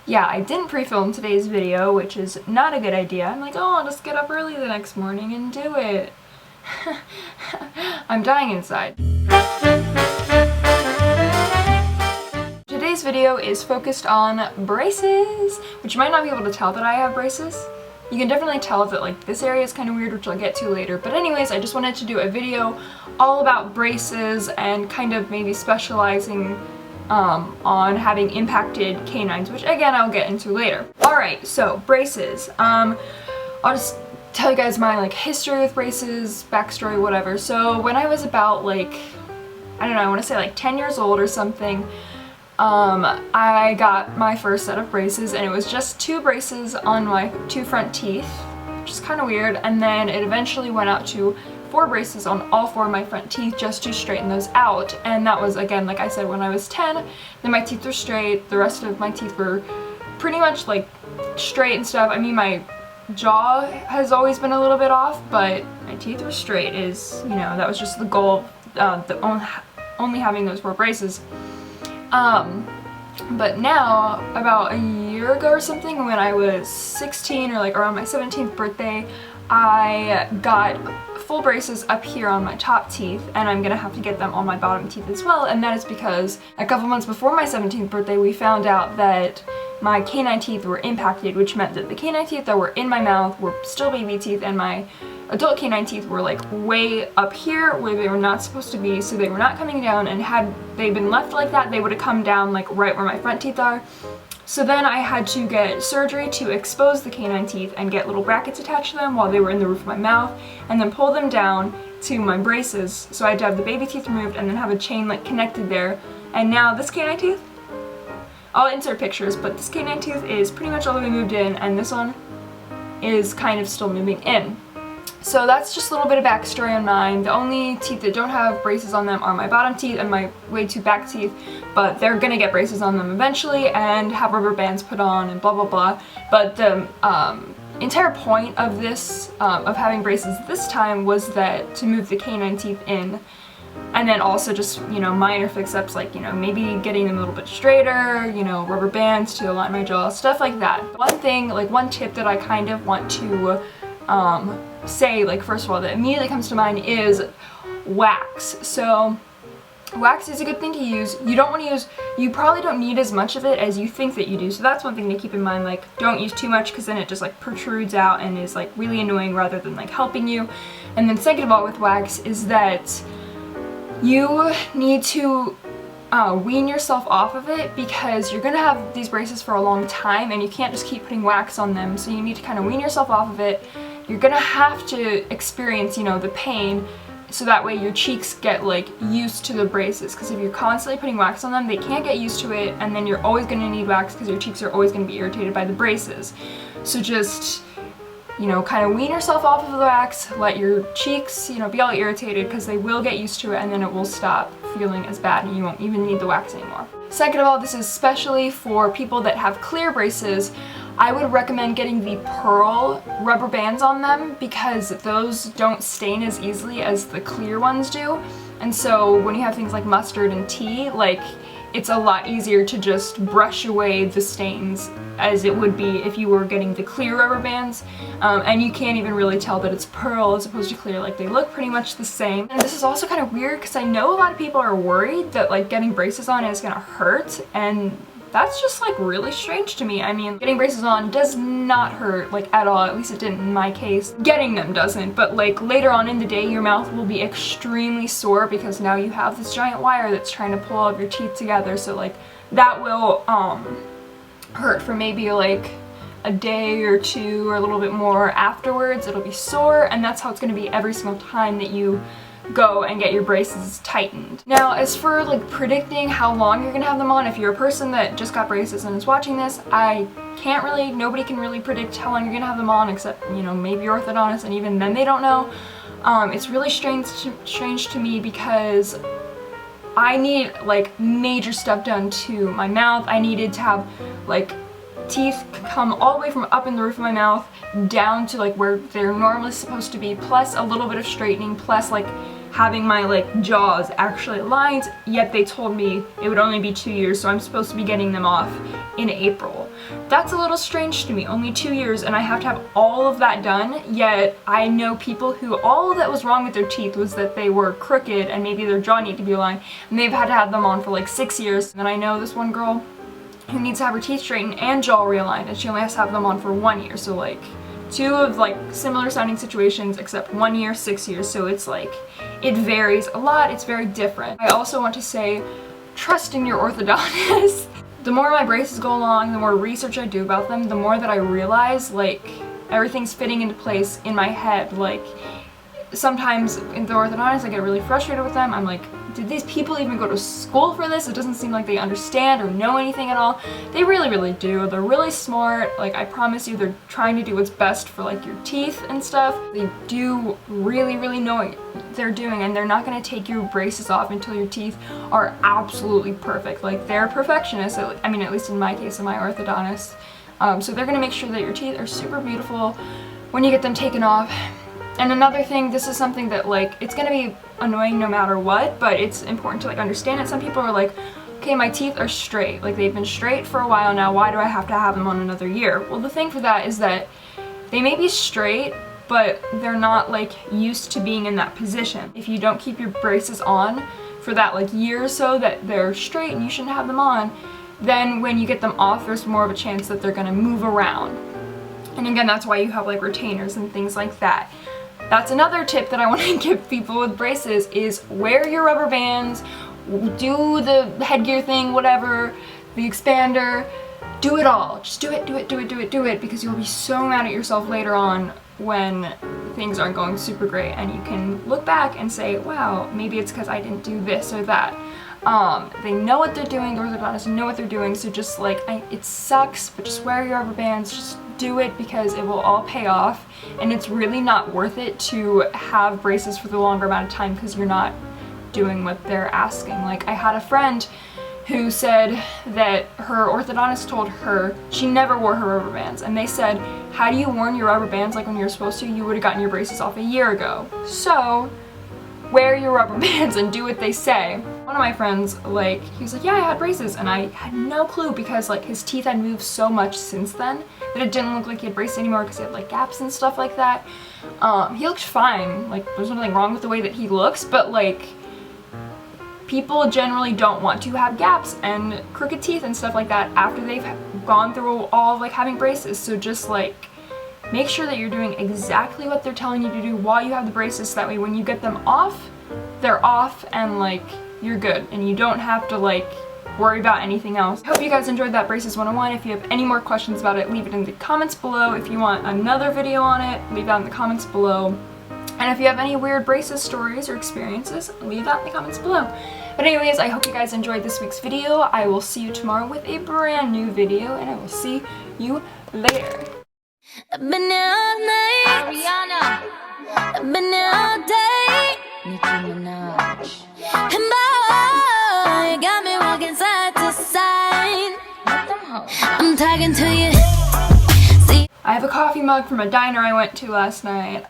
Yeah, I didn't pre-film today's video, which is not a good idea. I'm like, oh, I'll just get up early the next morning and do it. I'm dying inside. Today's video is focused on braces, which you might not be able to tell that I have braces. You can definitely tell that like this area is kind of weird, which I'll get to later. But anyways, I just wanted to do a video all about braces and kind of maybe specializing on having impacted canines, which again I'll get into later. Alright, so braces. I'll just tell you guys my like history with braces, backstory, whatever. So when I was about like, I don't know, I want to say like 10 years old or something, I got my first set of braces, and it was just 2 braces on my 2 front teeth, which is kind of weird, and then it eventually went out to 4 braces on all 4 of my front teeth just to straighten those out. And that was, again, like I said, when I was 10. Then my teeth were straight, the rest of my teeth were pretty much like straight and stuff. I mean, my jaw has always been a little bit off, but my teeth were straight is, you know, that was just the goal of only having those 4 braces. But now, about a year ago or something, when I was 16 or like around my 17th birthday, I got full braces up here on my top teeth, and I'm gonna have to get them on my bottom teeth as well. And that is because a couple months before my 17th birthday, we found out that my canine teeth were impacted, which meant that the canine teeth that were in my mouth were still baby teeth, and my adult canine teeth were like way up here where they were not supposed to be, so they were not coming down, and had they been left like that, they would have come down like right where my front teeth are. So then I had to get surgery to expose the canine teeth and get little brackets attached to them while they were in the roof of my mouth, and then pull them down to my braces. So I had to have the baby teeth removed and then have a chain like connected there. And now this canine tooth, I'll insert pictures, but this canine tooth is pretty much all the way moved in, and this one is kind of still moving in. So that's just a little bit of backstory on mine. The only teeth that don't have braces on them are my bottom teeth and my way 2 back teeth, but they're gonna get braces on them eventually and have rubber bands put on and blah blah blah. But the entire point of this, of having braces this time, was that to move the canine teeth in, and then also just, you know, minor fix-ups like, you know, maybe getting them a little bit straighter, you know, rubber bands to align my jaw, stuff like that. One thing, like one tip that I kind of want to say, like, first of all, that immediately comes to mind is wax. So wax is a good thing to use. You don't want to use, you probably don't need as much of it as you think that you do, so that's one thing to keep in mind. Like, don't use too much, because then it just like protrudes out and is like really annoying rather than like helping you. And then second of all, with wax, is that you need to wean yourself off of it, because you're gonna have these braces for a long time and you can't just keep putting wax on them, so you need to kind of wean yourself off of it. You're gonna have to experience, you know, the pain, so that way your cheeks get like used to the braces, because if you're constantly putting wax on them, they can't get used to it, and then you're always gonna need wax because your cheeks are always gonna be irritated by the braces. So just, you know, kind of wean yourself off of the wax, let your cheeks, you know, be all irritated, because they will get used to it, and then it will stop feeling as bad and you won't even need the wax anymore. Second of all, this is especially for people that have clear braces. I would recommend getting the pearl rubber bands on them, because those don't stain as easily as the clear ones do. And so when you have things like mustard and tea, like, it's a lot easier to just brush away the stains as it would be if you were getting the clear rubber bands. And you can't even really tell that it's pearl as opposed to clear. Like, they look pretty much the same. And this is also kind of weird, because I know a lot of people are worried that like getting braces on is gonna hurt, and that's just like really strange to me. I mean, getting braces on does not hurt like at all, at least it didn't in my case. Getting them doesn't, but like later on in the day your mouth will be extremely sore, because now you have this giant wire that's trying to pull all of your teeth together, so like that will hurt for maybe like a day or 2 or a little bit more afterwards. It'll be sore, and that's how it's going to be every single time that you go and get your braces tightened. Now, as for like predicting how long you're gonna have them on, if you're a person that just got braces and is watching this, nobody can really predict how long you're gonna have them on, except, you know, maybe your orthodontist, and even then they don't know. It's really strange to me, because I need like major stuff done to my mouth. I needed to have like teeth come all the way from up in the roof of my mouth down to like where they're normally supposed to be, plus a little bit of straightening, plus like having my like jaws actually aligned, yet they told me it would only be 2 years, so I'm supposed to be getting them off in April. That's a little strange to me, only 2 years and I have to have all of that done, yet I know people who all that was wrong with their teeth was that they were crooked and maybe their jaw needed to be aligned, and they've had to have them on for like 6 years. And I know this one girl who needs to have her teeth straightened and jaw realigned, and she only has to have them on for 1 year, so like 2 of like similar sounding situations except 1 year, 6 years, so it's like, it varies a lot, it's very different. I also want to say, trust in your orthodontist. The more my braces go along, the more research I do about them, the more that I realize like everything's fitting into place in my head. Like sometimes in the orthodontist I get really frustrated with them. I'm like, did these people even go to school for this? It doesn't seem like they understand or know anything at all. They really, really do. They're really smart. Like I promise you, they're trying to do what's best for like your teeth and stuff. They do really, really know what they're doing, and they're not gonna take your braces off until your teeth are absolutely perfect. Like they're perfectionists, I mean, at least in my case, in my orthodontist. So they're gonna make sure that your teeth are super beautiful when you get them taken off. And another thing, this is something that like, it's gonna be annoying no matter what, but it's important to like understand it. Some people are like, okay, my teeth are straight. Like they've been straight for a while now, why do I have to have them on another year? Well, the thing for that is that they may be straight, but they're not like used to being in that position. If you don't keep your braces on for that like year or so that they're straight and you shouldn't have them on, then when you get them off, there's more of a chance that they're gonna move around. And again, that's why you have like retainers and things like that. That's another tip that I want to give people with braces is wear your rubber bands, do the headgear thing, whatever, the expander, do it all. Just do it, do it, do it, do it, do it, because you'll be so mad at yourself later on when things aren't going super great and you can look back and say, wow, maybe it's because I didn't do this or that. They know what they're doing, the orthodontists know what they're doing, so just like, it sucks, but just wear your rubber bands, just do it because it will all pay off, and it's really not worth it to have braces for the longer amount of time because you're not doing what they're asking. Like I had a friend who said that her orthodontist told her she never wore her rubber bands, and they said, had you worn your rubber bands like when you were supposed to, you would have gotten your braces off a year ago. So wear your rubber bands and do what they say. One of my friends, like, he was like, yeah, I had braces, and I had no clue because like his teeth had moved so much since then that it didn't look like he had braces anymore because he had like gaps and stuff like that. He looked fine, like there's nothing wrong with the way that he looks, but like people generally don't want to have gaps and crooked teeth and stuff like that after they've gone through all of like having braces. So just like make sure that you're doing exactly what they're telling you to do while you have the braces, so that way when you get them off, they're off and like you're good and you don't have to like worry about anything else. I hope you guys enjoyed that Braces 101. If you have any more questions about it, leave it in the comments below. If you want another video on it, leave that in the comments below. And if you have any weird braces stories or experiences, leave that in the comments below. But anyways, I hope you guys enjoyed this week's video. I will see you tomorrow with a brand new video, and I will see you later. I've been here all night, Ariana. I've been here all day, Nicki Minaj. And boy, you got me walking side to side. I'm talking to you. See, I have a coffee mug from a diner I went to last night.